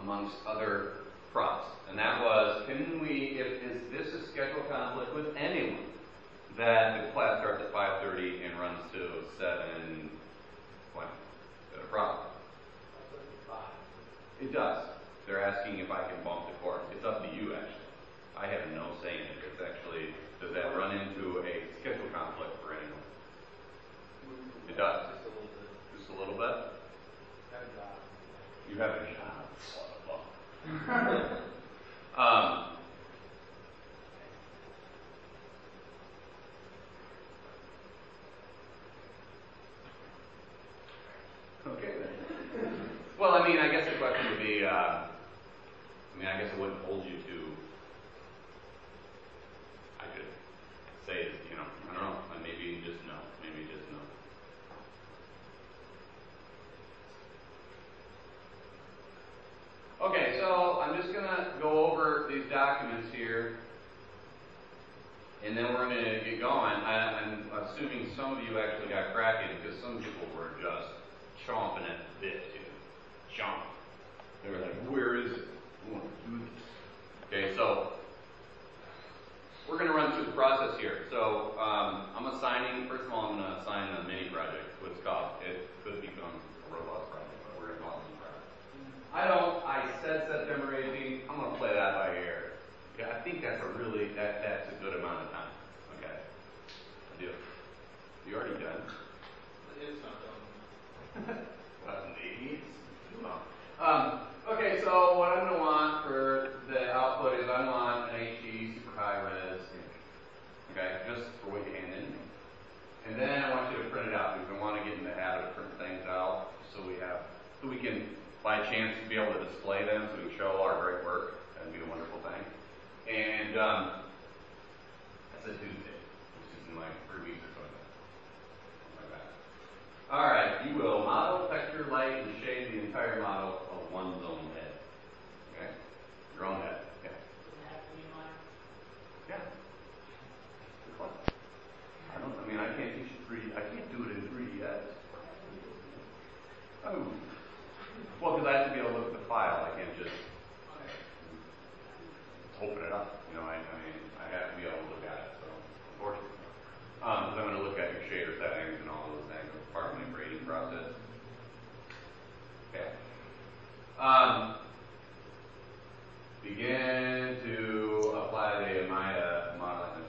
amongst other props. And that was, can we, is this a schedule conflict with anyone that the class starts at 5:30 and runs to 7:20? Is that a problem? It does. They're asking if I can bump the course. It's up to you, actually. I have no say in it. It's actually, does that run into a schedule conflict for anyone? It does. Just a little bit? You have a job. Okay then. Well, I mean, I guess the question would be, I guess it wouldn't hold you to, I could say, I don't know, maybe just no, maybe just no. Okay, so I'm just going to go over these documents here, and then we're going to get going. I'm assuming some of you actually got cracking because some people were just chomping at the bit to jump. They were like, where is it? I want to do this. Okay, so we're going to run through the process here. So I'm assigning, first of all, I'm going to assign a mini project, what's called. It could become a robust project, but we're going to call it a project. I said September 18th, I'm going to play that by ear. Yeah, I think that's that's a good amount of time. Okay, I do. You already done? It's not done. Well, maybe it's too long. Okay, so what I'm going to want for the output is I want an HD super high res image. Okay, just for what you hand in. And then I want you to print it out because I want to get in the habit of printing things out so we can, by chance, be able to display them so we can show our great work. That'd be a wonderful thing. And that's a Tuesday, which is in like 3 weeks or something. Like that. All right, you will model, texture, light, and shade the entire model of one's own head. Okay? Your own head. Yeah. Does it have to be mine? Yeah. Good one. I can't teach you 3D. I can't do it in 3D yet. Oh. Well, because I have to be able to look at the file. I can't just open it up. I have to be able to look at it. So, unfortunately. Because I'm going to look at your shader settings and all those things. It's part of my grading process. Okay. Begin to apply the Maya modeling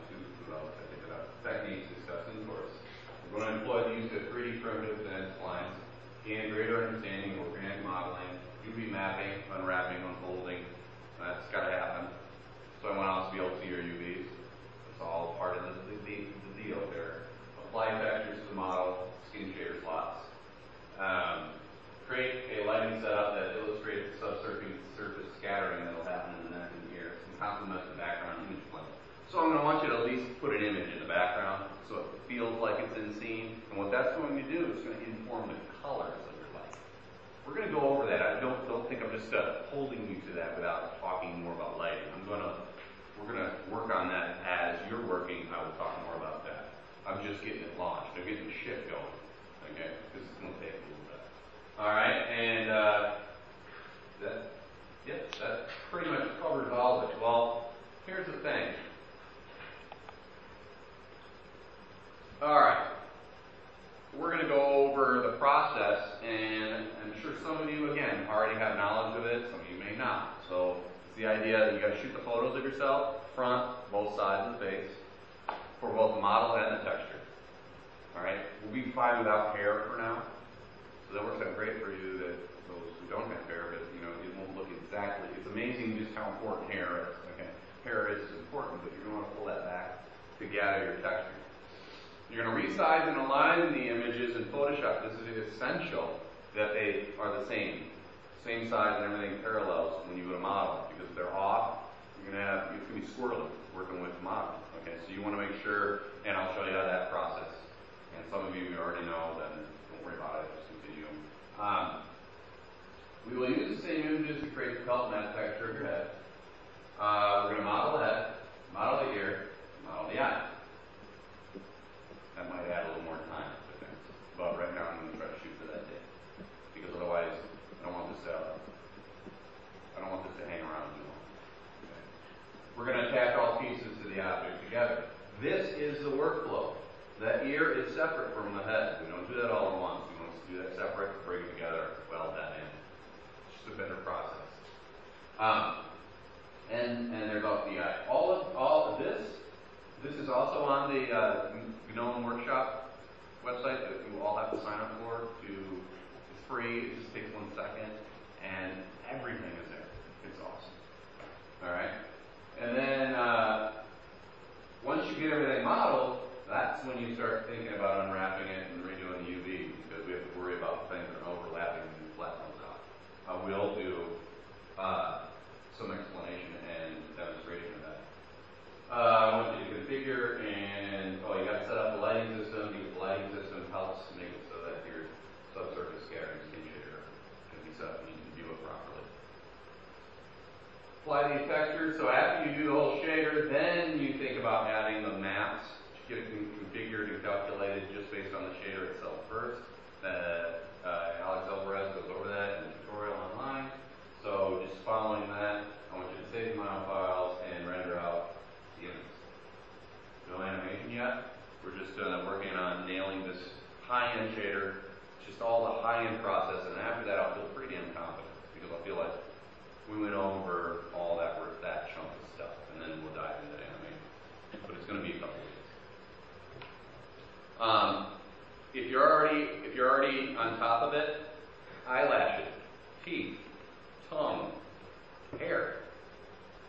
techniques discussed in the course. We're going to employ the use of 3D primitives and splines, gain greater understanding of organic modeling, UV mapping, unwrapping, unfolding. That's got to happen. So I want us to be able to see your UVs. That's all part of the deal there. Apply textures to the model, skin shader slots. Create a lighting setup that illustrates the subsurface scattering that will happen in the neck and ear and complement the background image plane. So I'm going to want you to at least put an image in the background so it feels like it's in scene. And what that's going to do is going to inform the colors of your light. We're going to go over that. I don't think I'm just holding you to that without talking more about lighting. We're going to work on that as you're working. I will talk more about that. I'm just getting it launched. I'm getting the ship going. Okay? This is going to take a little bit. All right, and that pretty much covers all of it. Well, here's the thing. All right, we're going to go over the process, and I'm sure some of you, again, already have knowledge of it. Some of you may not. So it's the idea that you got to shoot the photos of yourself, front, both sides of the face, for both the model and the texture. All right, we'll be fine without hair for now. So that works out great for you, that those who don't have hair, but it won't look exactly. It's amazing just how important hair is. Okay, hair is important, but you're going to want to pull that back to gather your texture. You're going to resize and align the images in Photoshop. This is essential that they are the same size and everything parallels when you go to model. Because if they're off, it's going to be squirrely working with the model. Okay, so you want to make sure, and I'll show you how that process. And some of you already know, then don't worry about it. Just continue. We will use the same images to create the felt matte texture of your head. We're going to model the head, model the ear, model the eye. That might add a little more time to things. But right now I'm going to try to shoot for that day. Because otherwise, I don't want this to on the GNOME Workshop website that you all have to sign up for. It's free. It just takes 1 second, and everything is there. It's awesome. All right, and then once you get everything modeled, that's when you start thinking about unwrapping it and redoing the UV, because we have to worry about things that are overlapping and flatten those out. I will do some explanation and demonstration of that. I want you to configure, and you got to set up the lighting system, because the lighting system helps make it so that your subsurface scattering skin shader can be set up and you can view it properly. Apply these textures. So after you do the whole shader, then you think about adding the maps, get it configured and calculated just based on the shader itself first. Alex Alvarez goes over that in the tutorial online. So just following that, I want you to save the model files and render out the images. No animation yet. We're just working on nailing this high-end shader, just all the high-end process, and after that I'll feel pretty damn confident, because I'll feel like we went over all that chunk of stuff, and then we'll dive into animation. But it's going to be a couple weeks. If you're already on top of it, eyelashes, teeth, tongue, hair,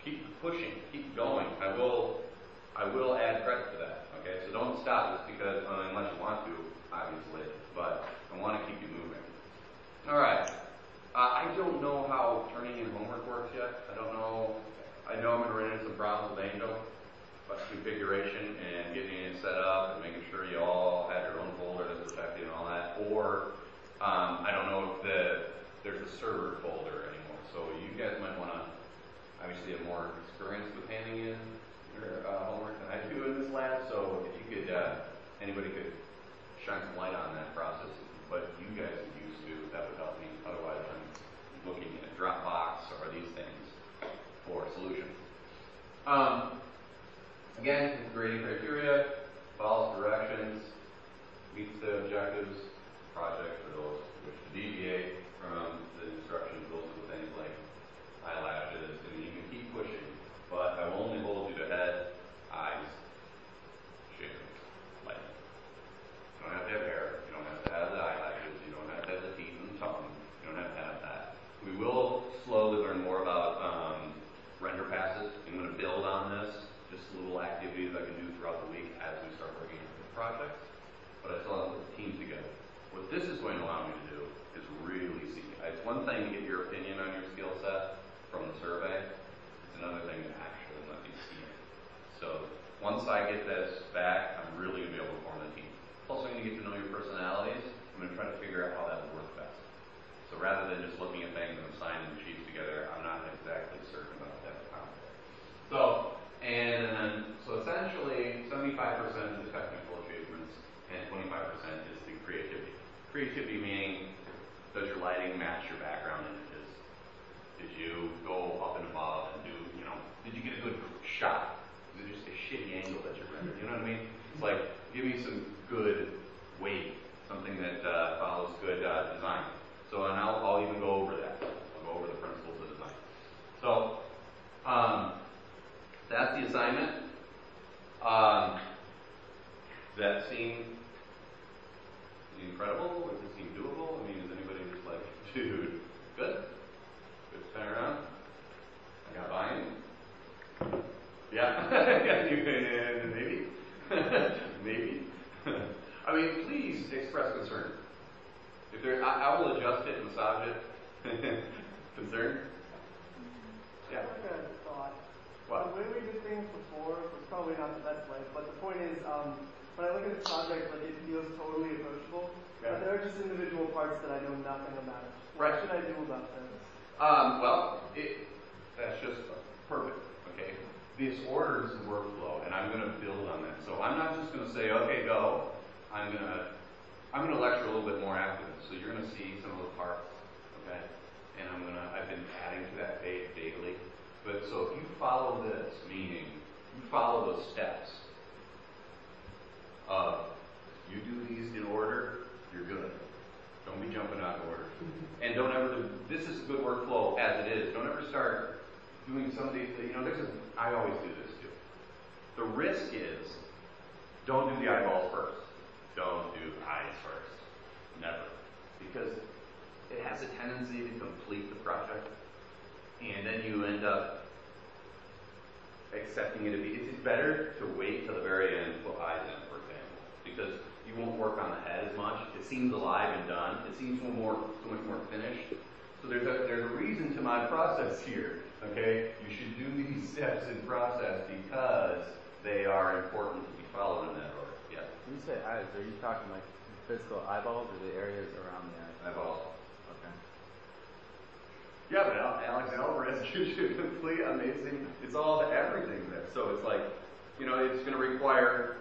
keep pushing, keep going. I will add credit to that. Okay, so don't stop just because unless you want to, obviously. But I want to keep you moving. All right. I don't know how turning in homework works yet. I don't know. I know I'm going to run into some problems with Angel, but configuration and getting it set up and making sure you all have your own folder that's protected and all that. Or I don't know if there's a server folder anymore. So you guys might want to obviously have more experience with handing in your homework than I do in this lab. So if you could, anybody could shine some light on that process, what you guys are used to, that would help me. Otherwise, I'm looking at Dropbox or these things for solutions. Again, grading criteria, follows directions, meets the objectives, project for those who wish to deviate from the instructions. Those are the things like eyelashes, and you can keep pushing, but I will only hold you to head, eyes, shaders, light. You don't have to have hair, you don't have to have the eyelashes, you don't have to have the teeth and the tongue, you don't have to have that. We will slowly learn more about render passes. I'm going to build on this, just little activities I can do throughout the week as we start working on the projects, but I still have to put the team together. What this is going to allow me to do is really see. It's one thing to get your opinion on your skill set from the survey. It's another thing to actually let me see it. So once I get this back, I'm really going to be able to form a team. Plus, I'm going to get to know your personalities. I'm going to try to figure out how that would work best. So rather than just looking at things and assigning sheets together, I'm not exactly certain about that. So essentially, 75% is the technical achievements, and 25% is the creativity. Creativity meaning, does your lighting match your background images? Did you go up and above and do, did you get a good shot? Is it just a shitty angle that you rendered? You know what I mean? It's like, give me some good weight, something that follows good design. So, and I'll even go over that. I'll go over the principles of design. So, that's the assignment. Does that seem incredible? Or does it seem doable? I mean, is anybody just like, dude, good? Good to spin around? I got buy-in? Yeah? Maybe? Maybe? I mean, please express concern. If there, I will adjust it, massage it. Concern? Yeah. I have a thought. What? The way we did things before was probably not the best way, but the point is, when I look at this project, like, it feels totally approachable. Yeah. But there are just individual parts that I know nothing about. Right. What should I do about this? That's just perfect. Okay. This orders the workflow, and I'm going to build on that. So I'm not just going to say, okay, go. I'm going to lecture a little bit more after this. So you're going to see some of the parts, okay? And I've been adding to that page daily. But so if you follow this, meaning you follow those steps of you do these in order, you're good. Don't be jumping out of order. And don't ever do, this is a good workflow as it is. Don't ever start doing some of these, I always do this too. The risk is Don't do the eyeballs first. Don't do eyes first. Never. Because it has a tendency to complete the project, and then you end up accepting it to be. It's better to wait till the very end to put eyes in it, for example, because you won't work on the head as much. It seems alive and done. It seems so much more finished. So there's a reason to my process here. Okay, you should do these steps in process because they are important to be followed in that order. Yeah. When you say eyes, are you talking like physical eyeballs or the areas around the eyes? Eyeballs. Okay. Yeah, but Alex Alvarez gives you a complete amazing, it's all the everything there. So it's like, it's going to require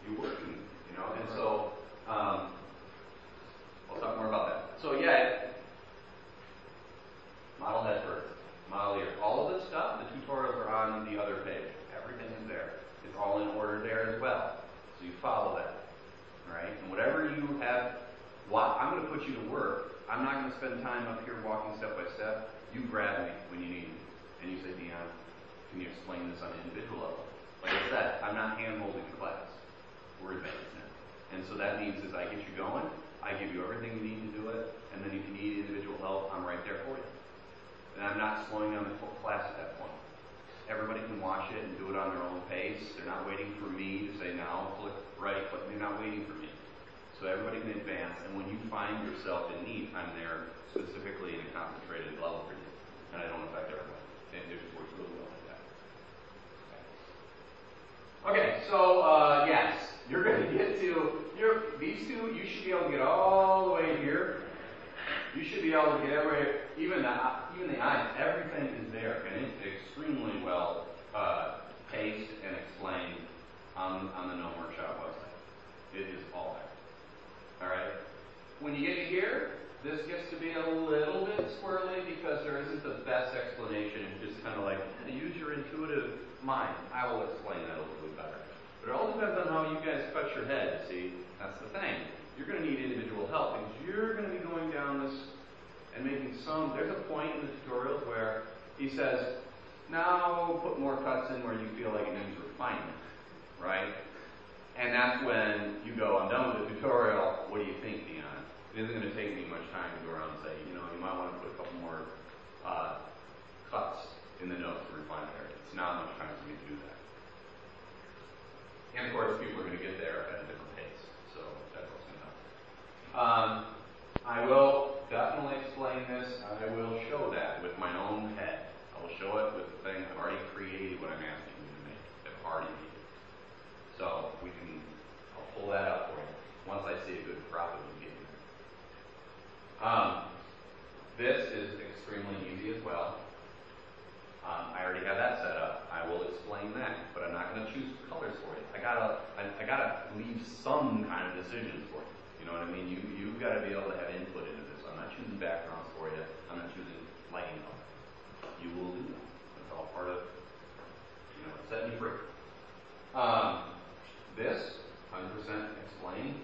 you working, and so, I'll talk more about that. So yeah, model head first, model ear. All of this stuff, the tutorials are on the other page. Everything is there. It's all in order there as well. So you follow that, all right? And whatever you have, I'm going to put you to work. I'm not going to spend time up here walking step by step. You grab me when you need me. And you say, Dion, can you explain this on an individual level? Like I said, I'm not hand-holding the class. We're advanced now. And so that means as I get you going, I give you everything you need to do it. And then if you need individual help, I'm right there for you. And I'm not slowing down the whole class at that point. Everybody can watch it and do it on their own pace. They're not waiting for me to say, now click right, but they're not waiting for me. So everybody can advance, and when you find yourself in need, I'm there specifically in a concentrated level for you. And I don't affect everyone. And it works really well like that. Okay, so yes, you're going to get to, these two, you should be able to get all the way here. You should be able to get even the eyes, everything is there, and it's extremely well paced and explained on the Gnome Workshop website. It is all there. All right. When you get to here, this gets to be a little bit squirrely because there isn't the best explanation. It's just kind of like, use your intuitive mind. I will explain that a little bit better. But it all depends on how you guys cut your head. See, that's the thing. You're going to need individual help because you're going to be going down this and making there's a point in the tutorials where he says, now put more cuts in where you feel like it needs refinement, right? And that's when you go, I'm done with the tutorial, what do you think, Dion? It isn't going to take me much time to go around and say, you might want to put a couple more cuts in the notes to refine the area. It's not much time for me to do that. And of course, people are going to get there at a different pace, so that's what's going to happen. I will definitely explain this. I will show that with my own head. I will show it with the thing I've already created what I'm asking you to make. I've already made. So I'll pull that up for you once I see a good profit in getting there. This is extremely easy as well. I already have that set up. I will explain that, but I'm not going to choose colors for you. I gotta leave some kind of decisions for you. You know what I mean? You've got to be able to have input into this. I'm not choosing backgrounds for you. I'm not choosing lighting color. You will do that. That's all part of setting you free. This 100% explained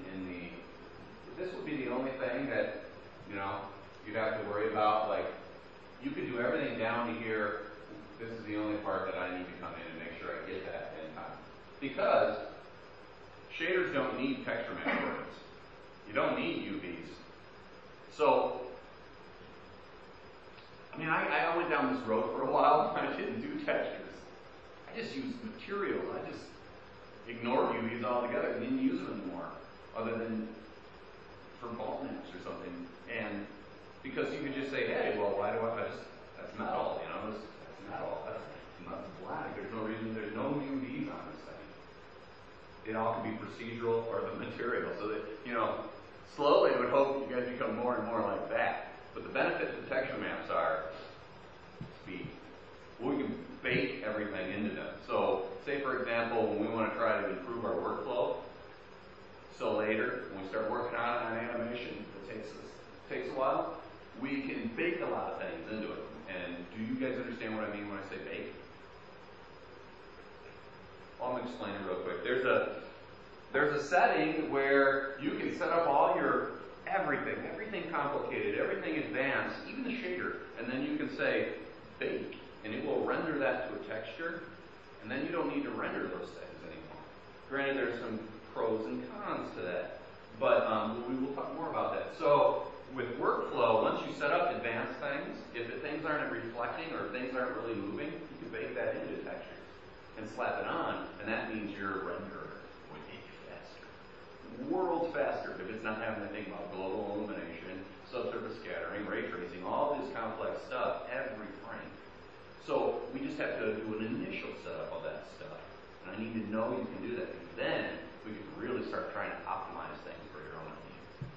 this would be the only thing that you'd have to worry about. Like, you could do everything down to here. This is the only part that I need to come in and make sure I get that in time. Because shaders don't need texture map coordinates. You don't need UVs. So, I went down this road for a while. I didn't do textures. I just used materials. I just ignored UVs altogether and didn't use them anymore, other than for ball maps or something. And because you could just say, hey, well, why do that's metal, that's metal. That's black. There's no reason, there's no UVs on this thing. It all can be procedural or the material. So that, slowly I would hope you guys become more and more like that. But the benefits of texture maps are speed. We can bake everything into them. So, say for example, when we want to try to improve our workflow, so later, when we start working on animation, it takes a while, we can bake a lot of things into it. And do you guys understand what I mean when I say bake? Well, I'm going to explain it real quick. There's a setting where you can set up all your everything complicated, everything advanced, even the shader, and then you can say bake, and it will render that to a texture, and then you don't need to render those things anymore. Granted, there's some pros and cons to that, but we will talk more about that. So with workflow, once you set up advanced things, if the things aren't reflecting or things aren't really moving, you can bake that into textures and slap it on, and that means your render way faster. Worlds faster if it's not having to think about global illumination, subsurface scattering, ray tracing, all this complex stuff every frame. So we just have to do an initial setup of that stuff. And I need to know you can do that, because then we can really start trying to optimize things for your own needs.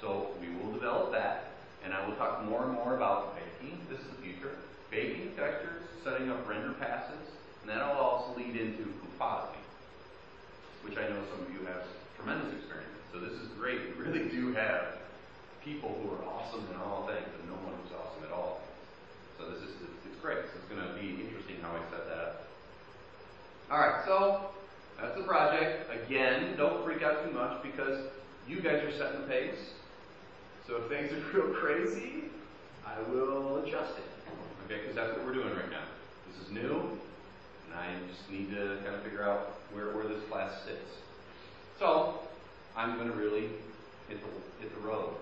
So we will develop that, and I will talk more and more about baking. This is the future. Baking textures, setting up render passes, and that'll also lead into compositing, which I know some of you have tremendous experience. So this is great. We really do have people who are awesome in all things and no one who's awesome at all. So this is, it's great. So it's going to be interesting how I set that up. All right, so that's the project. Again, don't freak out too much because you guys are setting the pace. So if things are real crazy, I will adjust it. Okay, because that's what we're doing right now. This is new, and I just need to kind of figure out where this class sits. So I'm going to really hit the road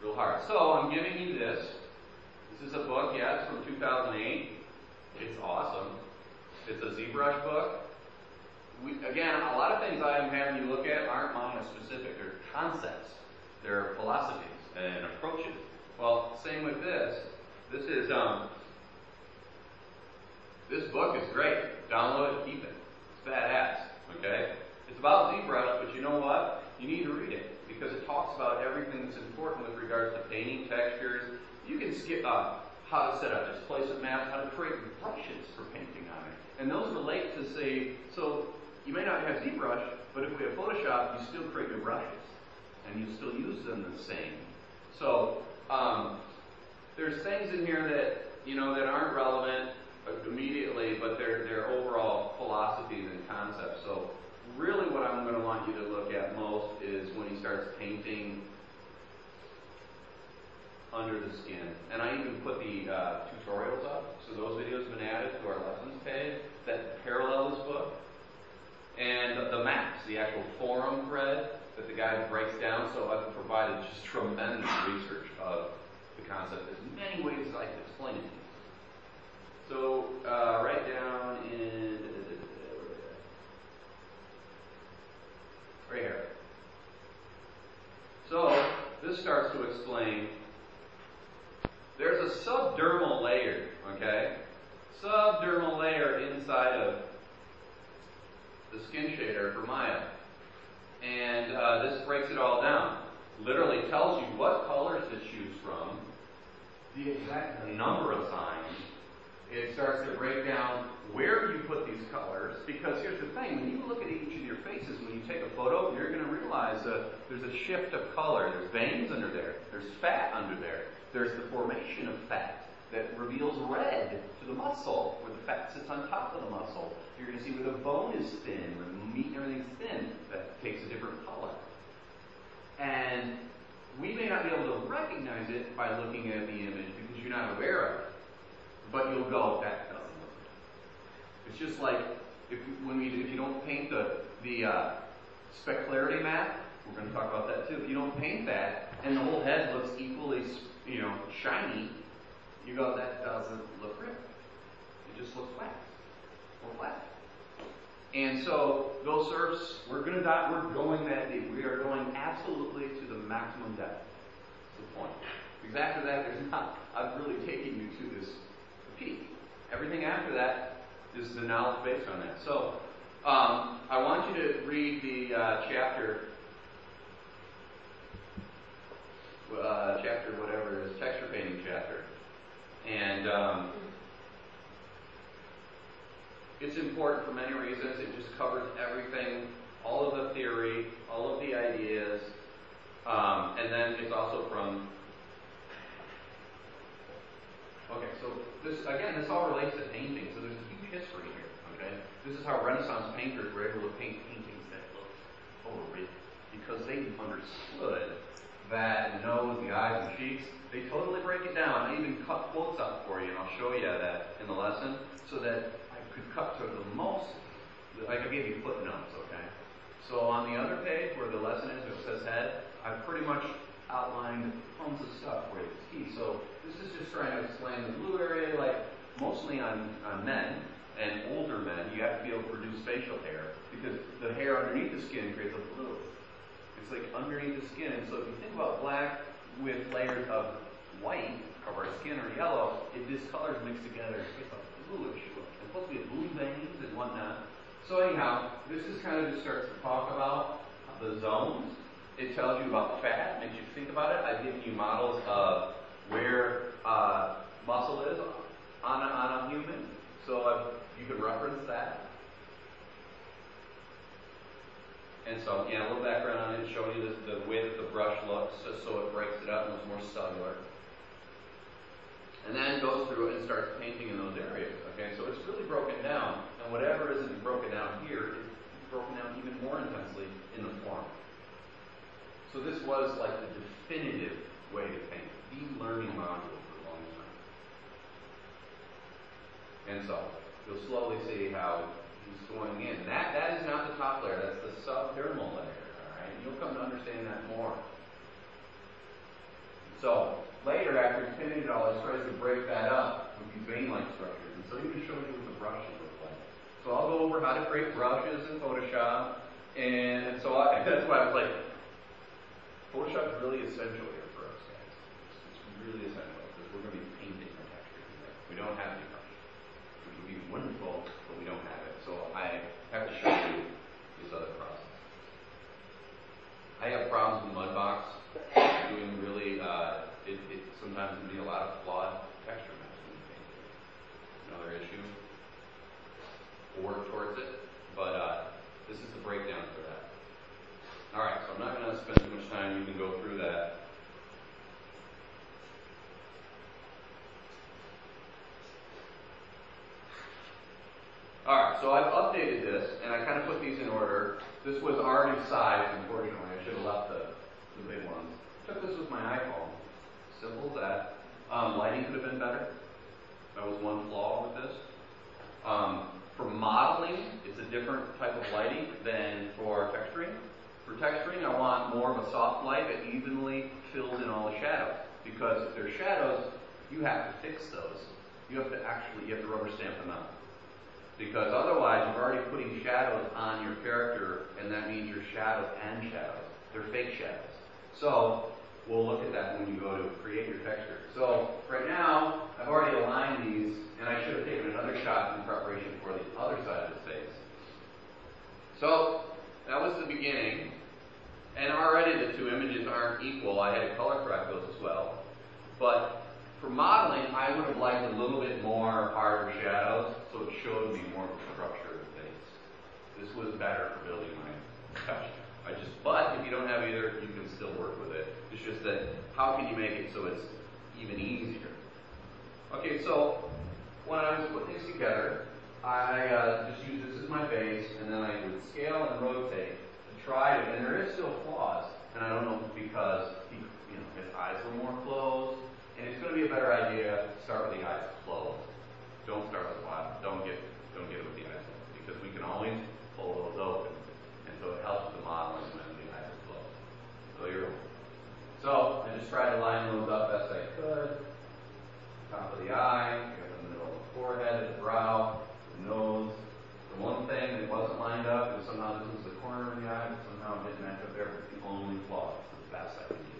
real hard. So I'm giving you this. This is a book, yeah, it's from 2008. It's awesome. It's a ZBrush book. Again, a lot of things I am having you look at aren't Maya specific. They're concepts. They're philosophies and approaches. Well, same with this. This is this book is great. Download it, keep it. It's badass. Okay? It's about ZBrush, but you know what? You need to read it because it talks about everything that's important with regards to painting, textures. You can skip how to set up displacement maps, how to create brushes for painting on it. And those relate to, say, so you may not have ZBrush, but if we have Photoshop, you still create your brushes. And you still use them the same. So there's things in here that, you know, that aren't relevant immediately, but they're overall philosophies and concepts. So really what I'm going to want you to look at most is when he starts painting under the skin. And I even put the tutorials up, so those videos have been added to our lessons page that parallel this book. And the maps, the actual forum thread that the guy breaks down, so I've provided just tremendous research of the concept. There's many ways I can explain it. So right down in right here. So this starts to explain. There's a subdermal layer, okay? Subdermal layer inside of the skin shader for Maya. And this breaks it all down. Literally tells you what colors to choose from, the exact number of signs. It starts to break down where you put these colors, because here's the thing, when you look at each of your faces, when you take a photo, you're going to realize there's a shift of color. There's veins under there. There's fat under there. There's the formation of fat that reveals red to the muscle, where the fat sits on top of the muscle. You're going to see where the bone is thin, where the meat and everything's thin. That takes a different color. And we may not be able to recognize it by looking at the image because you're not aware of it. But you'll go, that doesn't look good. It's just like if you don't paint the specularity map, we're going to talk about that too. If you don't paint that and the whole head looks equally, shiny, you go, that doesn't look real. It just looks flat or flat. And so those surfs, we're going that deep. We are going absolutely to the maximum depth. That's the point. Because after that, I've really taken you to this peak. Everything after that is the knowledge based on that. So I want you to read the chapter whatever it is, texture painting chapter. And it's important for many reasons. It just covers everything, all of the theory, all of the ideas, and then it's also from. Okay, so this all relates to painting. So there's a huge history here. Okay, this is how Renaissance painters were able to paint paintings that looked horrid because they understood that the nose, the eyes, and cheeks. They totally break it down. I even cut quotes out for you, and I'll show you that in the lesson, so that I could cut to the most like I gave you footnotes, okay? So on the other page where the lesson is, it says head, I've pretty much outlined tons of stuff where it's key. So this is just trying to explain the blue area, like mostly on men and older men, you have to be able to produce facial hair because the hair underneath the skin creates a blue. It's like underneath the skin. And so if you think about black with layers of white of our skin or yellow, if these colors mix together, it creates a bluish look. It's supposed to be blue veins and whatnot. So anyhow, this is kind of just starts to talk about the zones. It tells you about fat, makes you think about it. I've given you models of where muscle is on a human. So you could reference that. And so, yeah, a little background on it, showing you the way that the brush looks, just so it breaks it up and looks more cellular. And then goes through and starts painting in those areas. Okay, so it's really broken down. And whatever isn't broken down here is broken down even more intensely in the form. So this was like the definitive way to paint, the learning module for a long time. And so you'll slowly see how he's going in. That is not the top layer, that's the subdermal layer. Alright? You'll come to understand that more. So later, after he's painted it all, he tries to break that up with these vein-like structures. And so he just shows you what the brush will look like. So I'll go over how to create brushes in Photoshop. And so that's why I was like, Photoshop is really essential here for us, guys. It's really essential because we're going to be painting our texture today. We don't have the brush. It would be wonderful, but we don't have it. So I have to show you this other process. I have problems with Mudbox doing really, it sometimes can be a lot of flawed texture maps when you paint it. Another issue. We'll work towards it, but this is the breakdown for that. Alright, so I'm not going to spend too much time. You can go through that. Alright, so I've updated this, and I kind of put these in order. This was already sized, unfortunately. I should have left the big ones. Took this with my iPhone. Simple as that. Lighting could have been better. That was one flaw with this. For modeling, it's a different type of lighting than for texturing. For texturing, I want more of a soft light that evenly fills in all the shadows. Because if there's shadows, you have to fix those. You have to rubber stamp them out. Because otherwise, you're already putting shadows on your character, and that means your shadows and shadows. They're fake shadows. So, we'll look at that when you go to create your texture. So, right now, I've already aligned these, and I should have taken another shot in preparation for the other side of the face. So, that was the beginning. And already the two images aren't equal. I had to color correct those as well. But for modeling, I would have liked a little bit more harder shadows, so it showed me more of the structure of the face. This was better for building my texture. But if you don't have either, you can still work with it. It's just that, how can you make it so it's even easier? Okay, so when I was putting these together, I just used this as my base, and then I would scale and rotate to try to, and there is still flaws, and I don't know if it's because his eyes were more closed, and it's going to be a better idea to start with the eyes closed. Don't start with the bottom. Don't get it with the eyes open, because we can always pull those open, and so it helps with the modeling when the eyes are closed. So I just tried to line those up best I could. Top of the eye, the middle of the forehead, the brow, the nose. The one thing that wasn't lined up is somehow this was the corner of the eye, but somehow it didn't match up there. It's the only flaw. It's the best I can do.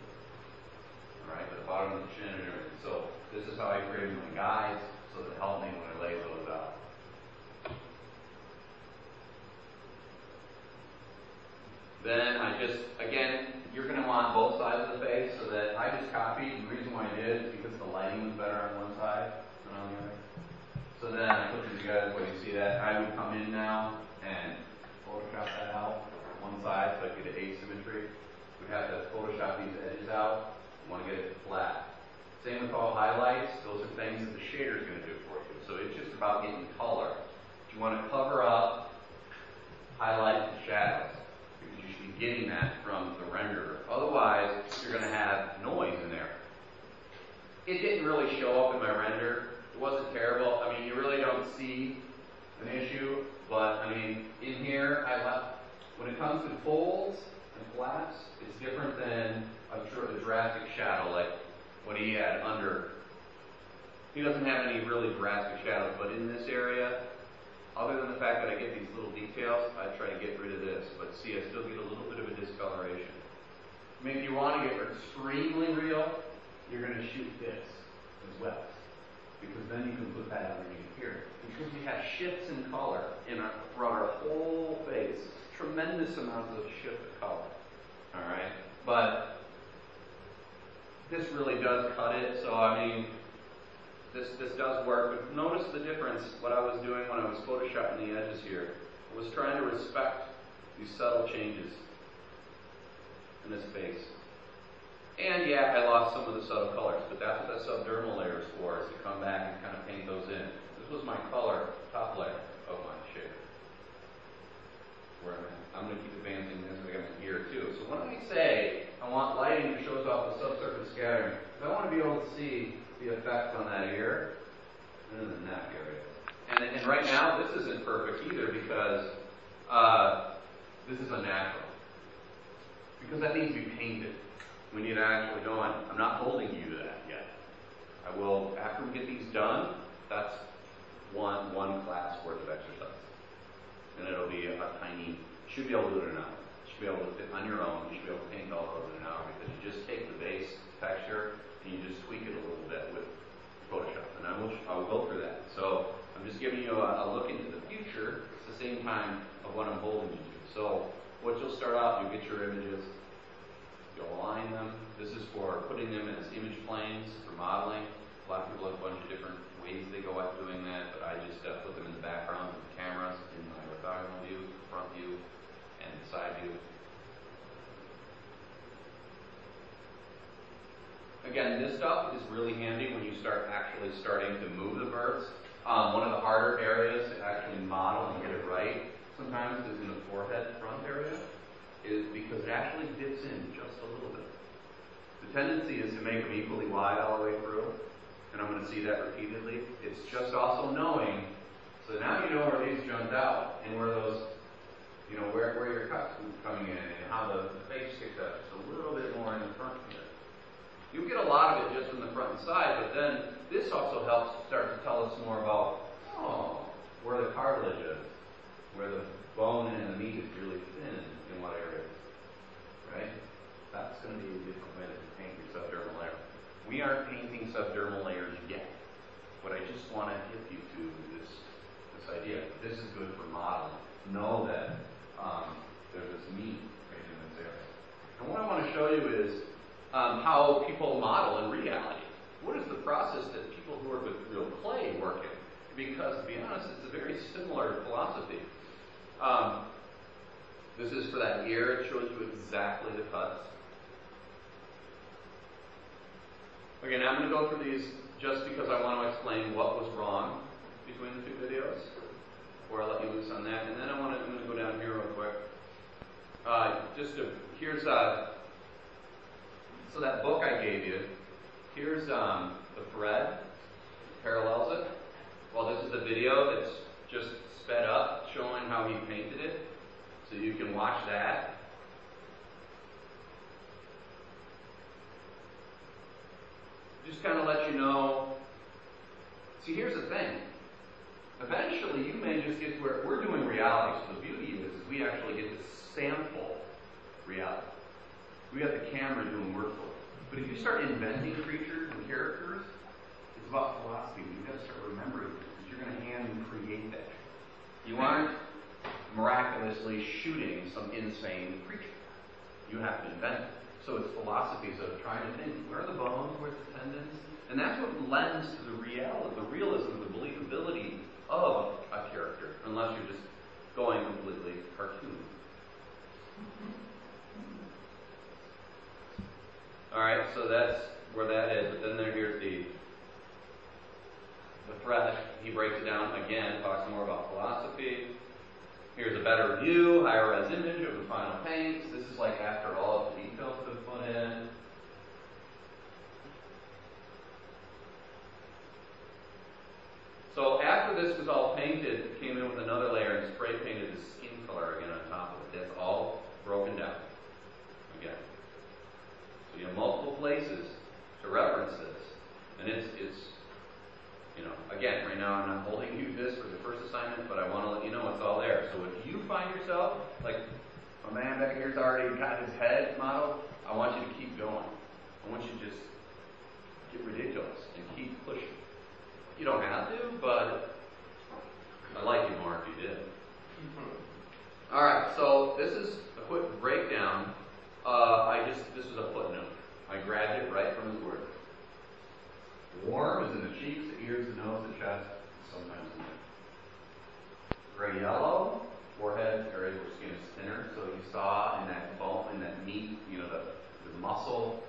Alright, the bottom of the chin and everything. So this is how I created my guides, so that it helped me when I laid those out. Then I just, again, you're going to want both sides of the face, so that I just copied. The reason why I did is because the lighting was better on one side than on the other. So then I put them together, where you see that. I would come in now and Photoshop that out on one side, so I get asymmetry. We have to Photoshop these edges out. We want to get it flat. Same with all highlights. Those are things that the shader is going to do for you. So it's just about getting color. But you want to cover up, highlight, and shadows. Because you should be getting that from the renderer. Otherwise, you're going to have noise in there. It didn't really show up in my render. It wasn't terrible. I mean, you really don't see an issue. But, I mean, in have any really drastic shadows, but in this area, other than the fact that I get these little details, I try to get rid of this. But see, I still get a little bit of a discoloration. I mean, if you want to get extremely real, you're going to shoot this as well. Because then you can put that underneath here. Because we have shifts in color throughout our whole face. Tremendous amounts of shift of color. Alright? But this really does cut it, so I mean, this does work. But notice the difference, what I was doing when I was photoshopping the edges here. I was trying to respect these subtle changes in this face. And yeah, I lost some of the subtle colors, but that's what that subdermal layer is for, is to come back and kind of paint those in. This was my color, top layer of my shader. Where I'm going to keep advancing this, I got my gear too. So when I say I want lighting that shows off the subsurface scattering, I want to be able to see the effects on that ear and then the neck area. And right now, this isn't perfect either because this is unnatural. Because that needs to be painted. We need to actually go on. I'm not holding you to that yet. I will, after we get these done, that's one class worth of exercise. And it'll be a tiny, you should be able to do it in an hour. You should be able to fit on your own, you should be able to paint all of it in an hour because you just take the base texture and you just tweak it a little bit with Photoshop. And I'll go through that. So I'm just giving you a look into the future at the same time of what I'm holding you to. So what you'll start out, you'll get your images, you'll align them. This is for putting them as image planes for modeling. A lot of people have a bunch of different ways they go at doing that, but I just put them in the background of the cameras in my orthogonal view, front view, and side view. Again, this stuff is really handy when you start actually starting to move the birds. One of the harder areas to actually model and get it right sometimes is in the forehead front area, is because it actually dips in just a little bit. The tendency is to make them equally wide all the way through, and I'm going to see that repeatedly. It's just also knowing, so now you know where these jumped out, and where those, where your cuts coming in, and how the face sticks up just a little bit more in the front here. You get a lot of it just from the front and side, but then this also helps start to tell us more about, where the cartilage is, where the bone and the meat is really thin in what areas, right? That's going to be a different way to paint your subdermal layer. We aren't painting subdermal layers yet. What I just want to hit you to is this idea. This is good for modeling. Know that there's this meat right in this area. And what I want to show you is how people model in reality. What is the process that people who are with real clay work in? Because, to be honest, it's a very similar philosophy. This is for that ear. It shows you exactly the cuts. Okay, now I'm going to go through these just because I want to explain what was wrong between the two videos, or I'll let you loose on that. And then I'm going to go down here real quick. So that book I gave you, here's the thread, parallels it. Well, this is the video that's just sped up, showing how he painted it. So you can watch that. Just kind of let you know. See, here's the thing. Eventually, you may just get to where we're doing reality. So the beauty is we actually get to sample reality. We got the camera doing work for us. But if you start inventing creatures and characters, it's about philosophy. You've got to start remembering this, because you're going to hand create that. You aren't miraculously shooting some insane creature. You have to invent it. So it's philosophies of trying to think, where are the bones, where's the tendons? And that's what lends to the realism, the believability of a character, unless you're just going completely cartoon. Alright, so that's where that is, but then here's the thread. He breaks it down again, talks more about philosophy. Here's a better view, higher res image of the final paints. This is like after all of the details have been put in. So after this was all painted, came in with another layer and spray painted the skin color again on top of it. That's all broken down again. So you have multiple places to reference this. And it's again, right now I'm not holding you this for the first assignment, but I want to let you know it's all there. So if you find yourself, like a man back here's already got his head modeled, I want you to keep going. I want you to just get ridiculous and keep pushing. You don't have to, but I'd like you more if you did. Alright, so this is a quick breakdown. This is a footnote. I grabbed it right from his word. Warm is in the cheeks, the ears, the nose, the chest, sometimes the neck. Gray yellow, forehead, area where skin is thinner. So you saw in that bone, in that meat, the muscle,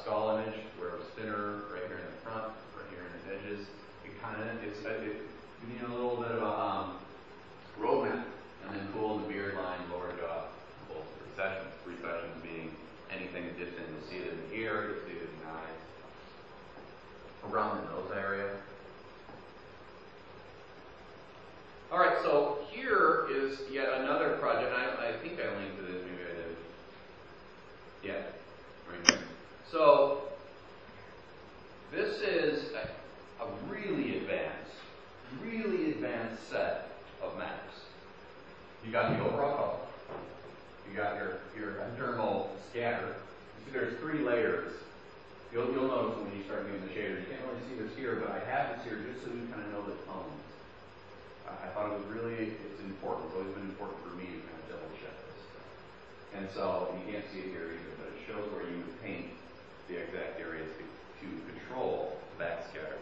skull image where it was thinner, right here in the front, right here in the edges. It's a little bit of a roadmap. And then cool in the beard line, lower jaw, both recessions. Recessions being anything that dips in. You'll see it in the ear, you'll see it in the eyes, around the nose area. Alright, so here is yet another project. I think I linked to this, maybe I did. Yeah, right here. So, this is a really advanced set of maps. You got the overall color. You got your dermal scatter. You see there's 3 layers. You'll notice when you start using the shader. You can't really see this here, but I have this here just so you kind of know the tones. I thought it's important. It's always been important for me to kind of double check this stuff. And so, you can't see it here either, but it shows where you would paint the exact areas to control the backscatter.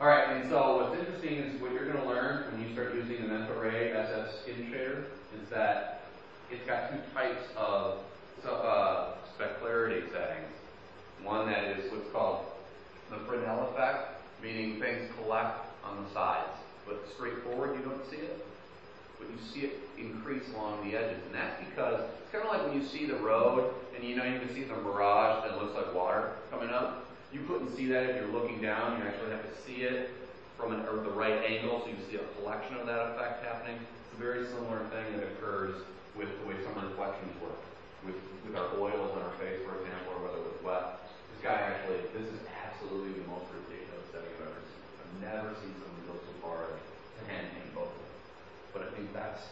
Alright, and so what's interesting is what you're going to learn when you start using the Mental Ray SF Skin Shader is that it's got 2 types of specularity settings. One that is what's called the Fresnel effect, meaning things collect on the sides, but straightforward you don't see it, but you see it increase along the edges. And that's because it's kind of like when you see the road and you can see the mirage that looks like water coming up. You couldn't see that if you're looking down. You actually have to see it from the right angle, so you see a collection of that effect happening. It's a very similar thing that occurs with the way some reflections work. With our oils on our face, for example, or whether it was wet. This is absolutely the most ridiculous setting I've ever seen. I've never seen someone go so far as to hand paint both of them. But I think that's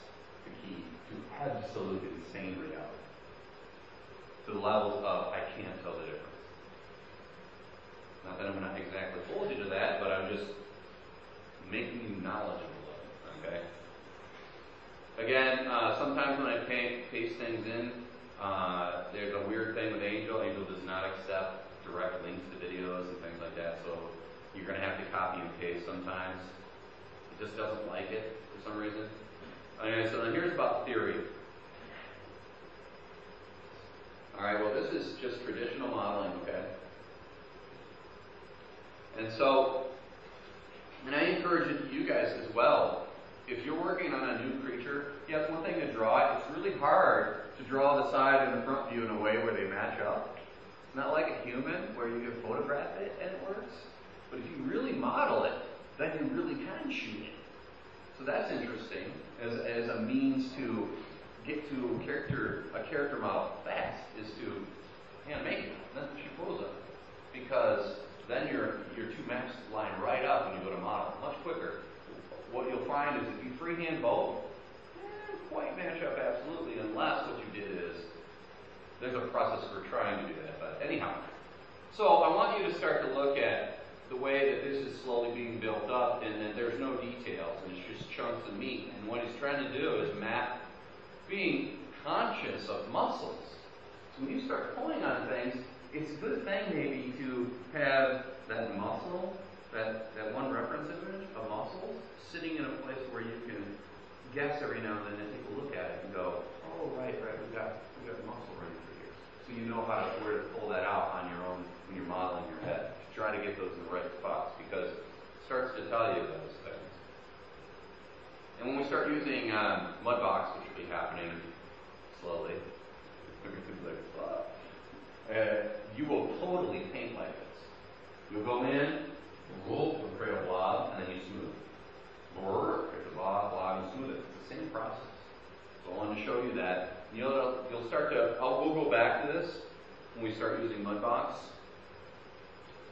the key to absolute insane reality. To the levels of, I can't tell the difference. Not that I'm not exactly hold you to that, but I'm just making you knowledgeable of it, okay? Again, sometimes when I paste things in, there's a weird thing with Angel. Angel does not accept direct links to videos and things like that, so you're going to have to copy and paste sometimes. It just doesn't like it for some reason. Okay, so then here's about theory. Alright, well this is just traditional modeling, okay? And so, and I encourage you guys as well, if you're working on a new creature, yeah, it's one thing to draw it. It's really hard to draw the side and the front view in a way where they match up. It's not like a human where you can photograph it and it works. But if you really model it, then you really can shoot it. So that's interesting as a means to get to a character model fast is to hand make it, then shoot photos of it. Because then your 2 maps line right up when you go to model, much quicker. What you'll find is if you freehand both, quite match up absolutely, unless what you did is, there's a process for trying to do that, but anyhow. So I want you to start to look at the way that this is slowly being built up, and that there's no details, and it's just chunks of meat. And what he's trying to do is map being conscious of muscles. So when you start pulling on things, it's a good thing maybe to have that muscle, that one reference image of muscles, sitting in a place where you can guess every now and then and take a look at it and go, oh, right, we've got muscle right through here. So you know where to pull that out on your own when you're modeling your head. Try to get those in the right spots because it starts to tell you those things. And when we start using Mudbox, which will be happening slowly, you will totally paint like this. You'll go in, you'll create a blob, and then you smooth. Create a blob, and smooth it. It's the same process. So I wanted to show you that. You'll start to, we'll go back to this when we start using Mudbox.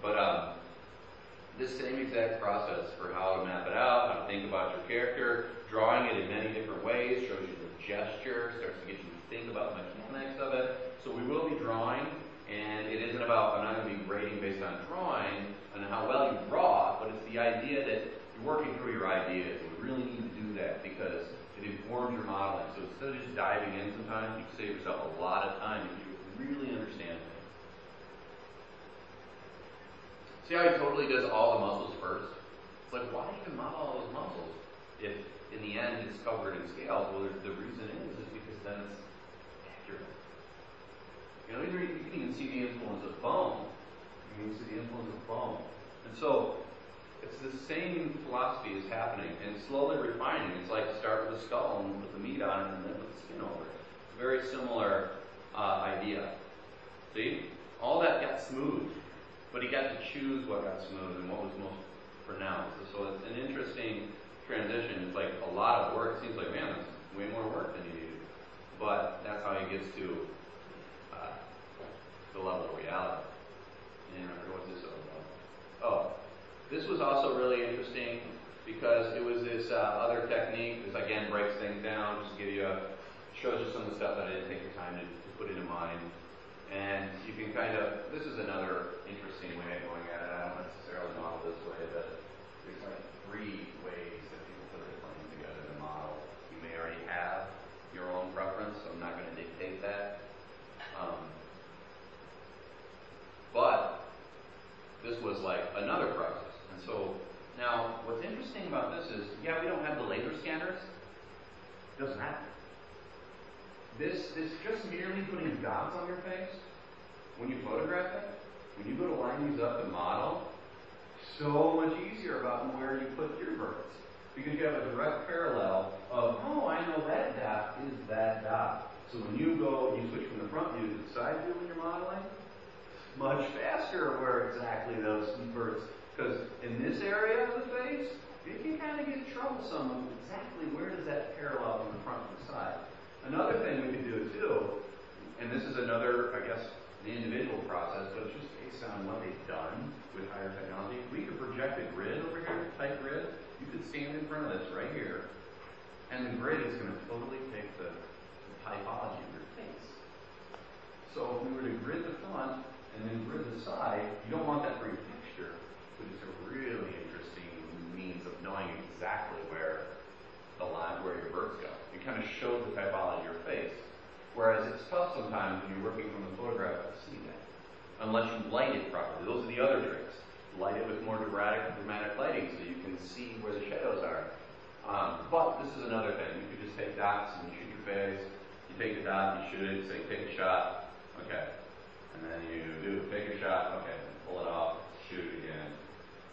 But this same same exact process for how to map it out, how to think about your character. Drawing it in many different ways shows you the gesture, starts to get you to think about the mechanics of it. So we will be drawing, and it isn't about, I'm not going to be grading based on drawing and how well you draw, but it's the idea that you're working through your ideas. And we really need to do that because it informs your modeling. So instead of just diving in sometimes, you can save yourself a lot of time if you really understand things. See how he totally does all the muscles first? It's like, why even model all those muscles if in the end it's covered in scales? Well, the reason is because then it's accurate. You know, you can even see the influence of bone. You can see the influence of bone. And so, it's the same philosophy is happening and slowly refining. It's like start with the skull and put the meat on it and then put the skin over it. It's a very similar idea. See? All that got smooth. But he got to choose what got smooth and what was most pronounced. So it's an interesting transition. It's like a lot of work. It seems like, man, that's way more work than you needed. But that's how he gets to the level of reality. And I forget what this is about. Oh, this was also really interesting because it was this other technique. This again breaks things down, just shows you some of the stuff that I didn't take the time to put into mind. And you can this is another interesting way of going at it. I don't necessarily model this way, but there's like 3 ways that people put their plane together to model. You may already have your own preference, so I'm not going to dictate that. But this was like another process. And so now what's interesting about this is, yeah, we don't have the laser scanners. It doesn't matter. This just merely putting dots on your face, when you photograph it, when you go to line these up and model, so much easier about where you put your birds. Because you have a direct parallel of, oh, I know that dot is that dot. So when you switch from the front view to the side view when you're modeling, much faster where exactly those birds. Because in this area of the face, it can kind of get troublesome of exactly where does that parallel from the front to the side. Another thing we could do too, and this is another, I guess, the individual process, but it's just based on what they've done with higher technology. We could project a grid over here, tight grid. You could stand in front of this right here, and the grid is going to totally take the typology of your face. So if we were to grid the front and then grid the side, you don't want that for your texture, but it's a really interesting means of knowing exactly where your birds go. It kind of shows the typology of your face. Whereas it's tough sometimes when you're working from the photograph to see that. Unless you light it properly. Those are the other tricks. Light it with more dramatic lighting so you can see where the shadows are. But this is another thing. You could just take dots and shoot your face. You take the dot, you shoot it, say take a shot. Okay. And then you take a shot, okay, pull it off, shoot it again.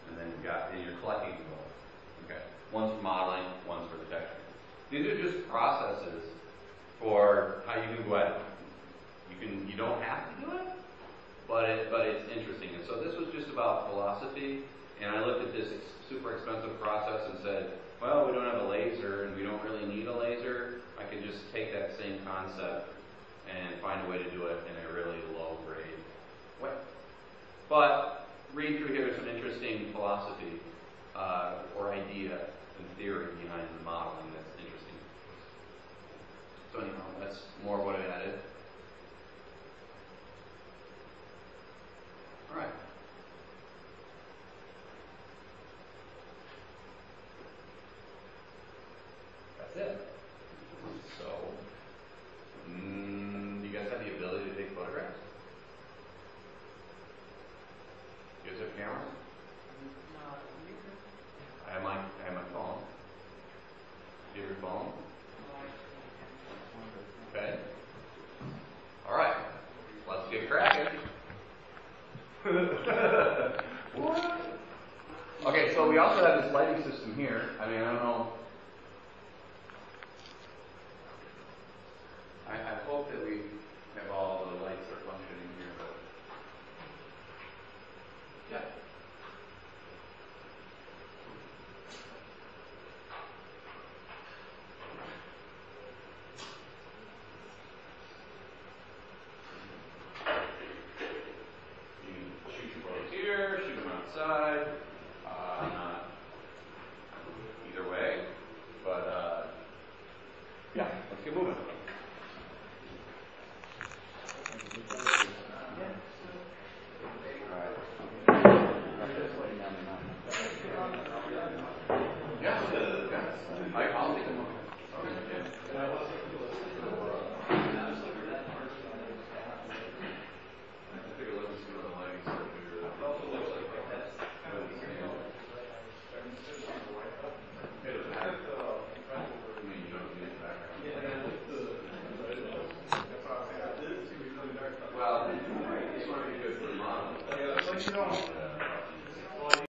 And then you're collecting both. Okay. One's for modeling, one's for the texture. These are just processes for how you can go at it. You don't have to do it, but it's interesting. And so this was just about philosophy, and I looked at this super expensive process and said, well, we don't have a laser and we don't really need a laser. I can just take that same concept and find a way to do it in a really low grade way. But read through here, there's some interesting philosophy or idea and theory behind the modeling that's interesting. So anyhow, that's more of what I added. All right. That's it. So, do you guys have the ability to take photographs? You guys have cameras? I have my phone. Do you have your phone? Okay. All right. Let's get cracking. What? Okay, so we also have this lighting system here. I mean, I don't know. I hope that we have all the lights are functioning here, but yeah. You can shoot your photos here, shoot them outside. you don't